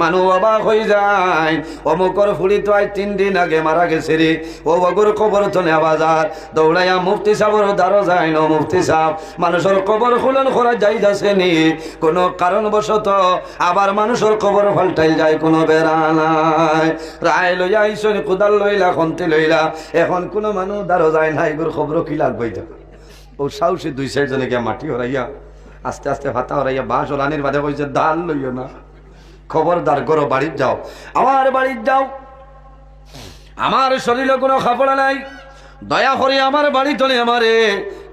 মানুষ অবাক হয়ে যায়, অমুকর ফুলি তো আজ 3 দিন আগে মারা গেছে রে। ও বগুর কবর তনে আবাজার দৌড়াইয়া মুফতি সাহেবের দ্বারো যায় না। মুফতি সাহেব মানুষের কবর খুলন করা যাই যাচ্ছে নি কোনো কারণবশত, আবার মানুষের কবর ফাল্টাইল যায় কোনো বেড়া নাই। রায় লইয়া আইসন, কুদাল লইলা, খন্তি লইলা, এখন কোনো মানুষ দ্বারো যায় না। এগুলো খবর কি লাগবে? ও সাহসী 2-4 জনে গিয়া মাটি হরাইয়া আস্তে আস্তে ফাতা হরাইয়া বাঁশ ওলানির বাদে কইছে দাল লইও না, খবরদার করো, বাড়ির যাও, আমার বাড়ির যাও, আমার শরীরে কোনো কাপড় নাই, দয়া করে আমার বাড়ি তলে আমারে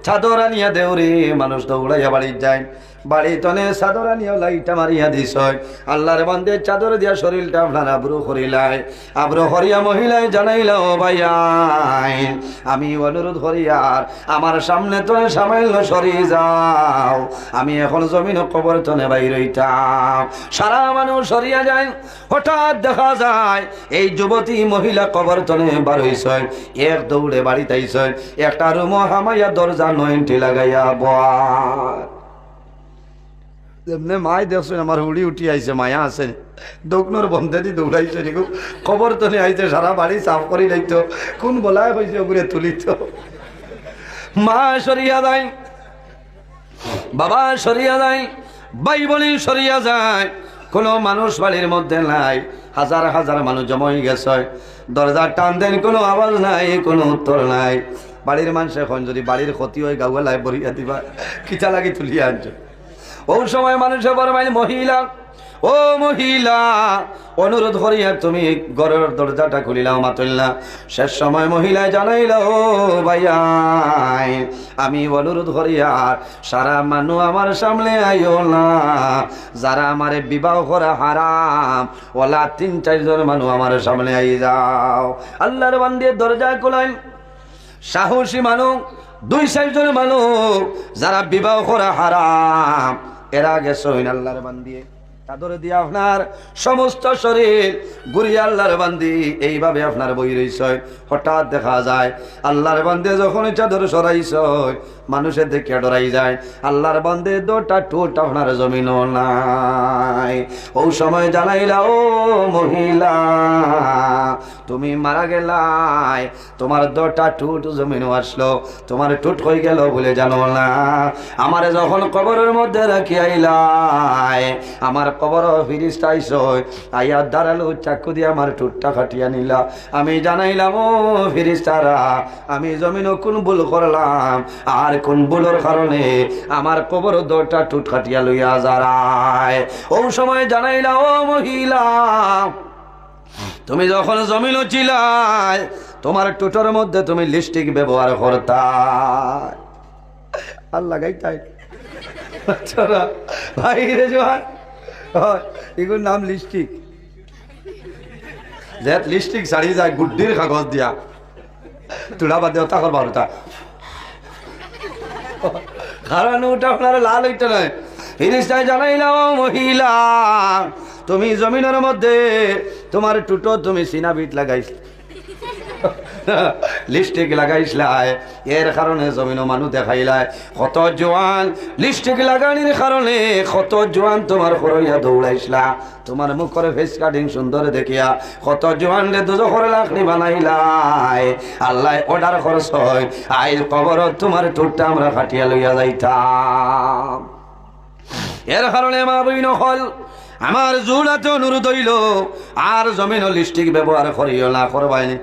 চাদর আনিয়া দেও রে। মানুষ দৌড়াইয়া বাড়ির যায়, বাড়ি তলে চাদর আনিয়া লাইটা মারিয়া দিস। আল্লাহর বান্দে চাদর দিয়া শরীরটা আপনার আব্রু করিলাই। আব্রু করিয়া মহিলায় জানাইল, ও ভাইয়াই আমি অনুরোধ করিয়ার আমার সামনে তো সামাইল সরি যাও, আমি এখন জমিন কবর তনে বাইর হইতাম। সারা মানুষ সরিয়া যায়। হঠাৎ দেখা যায় এই যুবতী মহিলা কবর তনে বার হইছ, এক দৌড়ে বাড়িতে আইস, একটা রুম হামাইয়া দরজা 9টি লাগাইয়া বয়। এমনি মায় দেখছেন আমার উড়ি উঠি আইছে, মায়া আছে দোকনোর বন্ধে দি দৌড়াইছে নিকু খবর তো নিয়ে আইছে, সারা বাড়ি সাফ করি লাইতো, কোন বলায় হয়েছে ওগুলো তুলিত। মা সরিয়া যায়, বাবা সরিয়া যায়, ভাই বোন সরিয়া যায়, কোনো মানুষ বাড়ির মধ্যে নাই। হাজার হাজার মানুষ জমা হয়ে গেছে, দরজার টান দেন, কোনো আওয়াজ নাই, কোনো উত্তর নাই। বাড়ির মানুষ এখন যদি বাড়ির ক্ষতি হয় গাওয়ালায় বরিয়া দিবা, খিচা লাগি তুলিয়া আনছো। ও সময় মানুষের বড় মানে মহিলা, ও মহিলা অনুরোধ করিয়া তুমি ঘরের দরজাটা খুলিলাও মাতুল্লা। শেষ সময় মহিলায় জানাইল, ও ভাইয়া আমি অনুরোধ করিয়া সারা মানুষ আমার সামনে আইও না, যারা আমারে বিবাহ করা হারাম ওলা 3-4 জন মানুষ আমার সামনে আই যাও। আল্লাহর বান্দিয়ে দরজা খুলাই, সাহসী মানুষ 2-4 জন মানুষ যারা বিবাহ করা হারাম এরা গেছে আল্লাহর বান্দিয়ে চাদর দিয়ে আপনার সমস্ত শরীর গুড়িয়ে আল্লাহর বান্দি এইভাবে আপনার বই রইছ। হঠাৎ দেখা যায় আল্লাহর বান্দে যখন চাদর সরাইছ মানুষের দেখে ডরাই যায়। আল্লাহর বান্দে 2টা ঠোঁট আপনার জমিন নাই। ও সময় জানাইলা, ও মহিলা তুমি মারা গেলাই, তোমার 2টা ঠোঁট জমিন আসলো, তোমার ঠোঁট হয়ে গেল বলে জানো না। আমারে যখন কবরের মধ্যে রাখি আইলাই, আমার কবর ফিরিস্তা আইস আইয়া দাঁড়ালো, চাকু দিয়ে আমার ঠোঁটটা কাটিয়া নিলা। আমি জানাইলাম, ও ফিরিস্তারা আমি জমিনও কোন ভুল করলাম, আর কোন ভুলের কারণে আমার কবর 2টা ঠোঁট কাটিয়া লইয়া যারায়। ও সময় জানাইলা, ও মহিলা তুমি যখন জমিনও ছিলাই তোমার ঠোঁটের মধ্যে তুমি লিপস্টিক ব্যবহার করতা। আল্লাহ গাইতাই ভাই রে জোয়ান, এগুলোর নাম লিপস্টিক। যে লিপস্টিক ছাড়ি যায় গুড্ডির কাগজ দিয়া তুলা বাদ দেওয়া তখন বারোটা, কারণ ওটা আপনার লাল হইতে নয়। ফিরিস্তায় জানাইলাম, মহিলা তুমি জমিনের মধ্যে তোমার টুটো তুমি সিনাবিট লাগাইছ, লিপস্টিক লাগাইছিলাই, এর কারণে জমিন মানুষ দেখাইলাই। কত জোয়ান লিপস্টিক লাগানির কারণে কত জোয়ান তোমার করইয়া দৌড়াইছিলা, তোমার মুখের ফেস কাটিং সুন্দর দেখিয়া কত জোয়ান রে দুজখরে লাকড়ি বানাইলাই। আল্লাহ অর্ডার খরচ হয় আইল কবর তোমার ঠোঁটটা আমরা কাটিয়া লইয়া যাইতাম। এর কারণে মা বইন হল আমার জোড়াতে অনুরোধ হইল, আর জমিন লিপস্টিক ব্যবহার করিও না, করবাইনি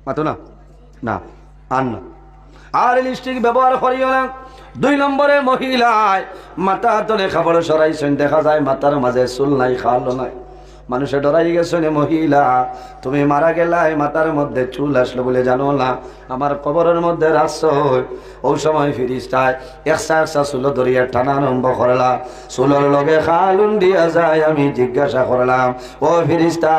মাতো না না আর না, আর লিপস্টিক ব্যবহার করিও না। 2 নম্বরে মহিলায় মাথা তলে খাবার সরাইছেন, দেখা যায় মাথার মাঝে চুল নাই, খালো নাই। মানুষে ডরাই গেছে, মহিলা তুমি মারা গেলাই, মাথার মধ্যে চুল আসলো বলে জানো না, আমার কবরের মধ্যে রাখছ। ওই সময় ফিরিস্তায় একসা চুলো ধরিয়া টানা আরম্ভ করলা, চুলোর লগে খালুন দিয়া যায়। আমি জিজ্ঞাসা করলাম, ও ফিরিস্তা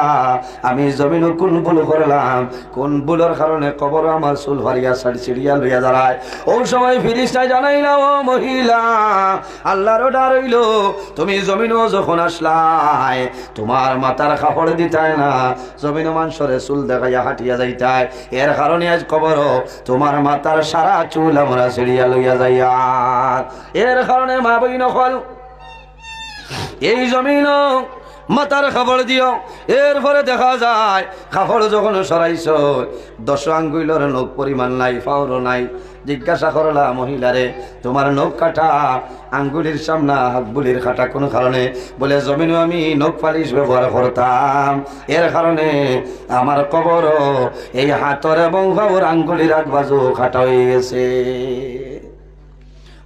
আমি জমিন কোন ভুল করলাম, কোন ভুলের কারণে কবর আমার চুল ফারিয়া ছিড়িয়া লইয়া দাঁড়ায়। ওই সময় ফিরিস্তায় জানাইলা, ও মহিলা আল্লাহর অর্ডার হইল, তুমি জমিনও যখন আসলাই তোমার মাথার কাপড় দিতাই না, জমিন মানুষরে চুল দেখাইয়া হাঁটিয়া যাইতাই। এর কারণে আজ কবর তোমার মাথার সারা চুল আমরা ছিড়িয়া লইয়া যাইয়া। এর কারণে মা বই নকল এই জমিন মাথার খাবড় দিও। এরপরে দেখা যায় খাবড় যখন সরাইছ 10 আঙ্গুলের নখ পরিমাণ নাই, পাওরও নাই। জিজ্ঞাসা করলা মহিলারে, তোমার নখ কাটা, আঙ্গুলির সামনা হাতগুলির কাটা কোন কারণে? বলে জমিনে আমি নখ পালিশ ব্যবহার করতাম, এর কারণে আমার কবর এই হাতর এবং বাবুর আঙ্গুলির এক বাজু কাটা হয়ে গেছে।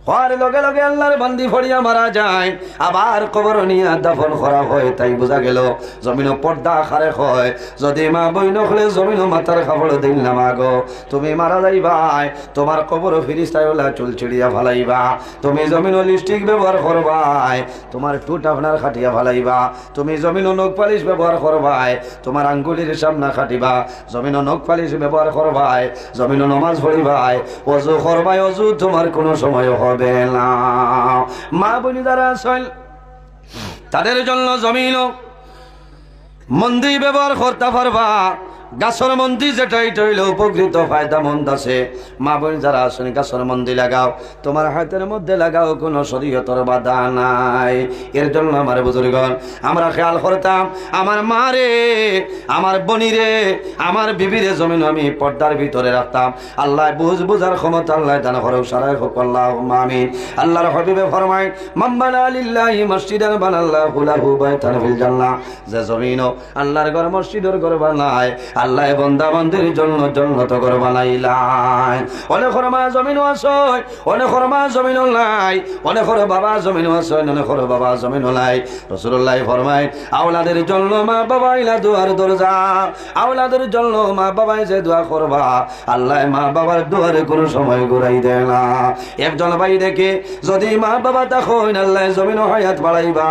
হওয়ার লগে লগে আল্লাহর বান্দি ফড়িয়া মারা যায়, আবার কবর নিয়ে দাফন করা হয়। তাই বোঝা গেল জমিন পর্দা খারে হয়। যদি মা বই নখলে জমিন মাথার খাবড় দিল না মাগো, তুমি মারা যাইবাই, তোমার কবর ফিরিস্তায় চুল চিড়িয়া ফালাইবা। তুমি জমিন লিপস্টিক ব্যবহার করবাই, তোমার টুট আপনার খাটিয়া ফালাইবা। তুমি জমিন নখ পালিশ ব্যবহার করবাই, তোমার আঙ্গুলির সামনা খাটিবা। জমিন নখ পালিশ ব্যবহার করবাই, জমিন নমাজ পড়িবাই, অজু করবাই, অজু তোমার কোনো সময় হবে না। মা বলি যারা আছেন তাদের জন্য জমিন মন্দির ব্যবহার করতে পারবা। গাছর মন্দির যেটা এটা হইলে উপকৃত ফায়দা মন্দ আছে। মা বোন যারা আছেন গাছর মন্দির লাগাও, তোমার হাতের মধ্যে লাগাও, কোনো শরীয়তর বাধা নাই। এর জন্য আমার বুজুর্গণ আমরা খেয়াল করতাম, আমার মা রে, আমার বনি রে, আমার বিবিরে জমিন আমি পর্দার ভিতরে রাখতাম। আল্লাহ বুঝার ক্ষমতা আল্লাহ দান করুক, সারাই হোক আল্লাহুম্মা আমিন। আল্লাহর হাবিবে ফরমায়, মান বানা লিল্লাহি মসজিদান বানাল্লাহু লাহু বাইতান ফিল জান্নাহ। যে জমিন আল্লাহর ঘর মসজিদের ঘর বানায়, আল্লাহ বান্দা বান্দির জন্য জান্নাত ঘর বানাইলাই। অনেক মা জমিন আছে, অনেক মা জমিন নাই, অনেক বাবা জমিন আছে, অনেক বাবা জমিন নাই। রাসূলুল্লাহ ফরমায়, আওলাদের জন্য মা বাবা ইলা দুয়ার দরজা। আওলাদের জন্য মা বাবাই যে দোয়া করবা, আল্লাহ মা বাবার দুয়ারে কোনো সময় ঘুরাই দেয় না। একজন ভাই দেখে যদি মা বাবা তখন আল্লাহ জমিন হায়াত বাড়াইবা।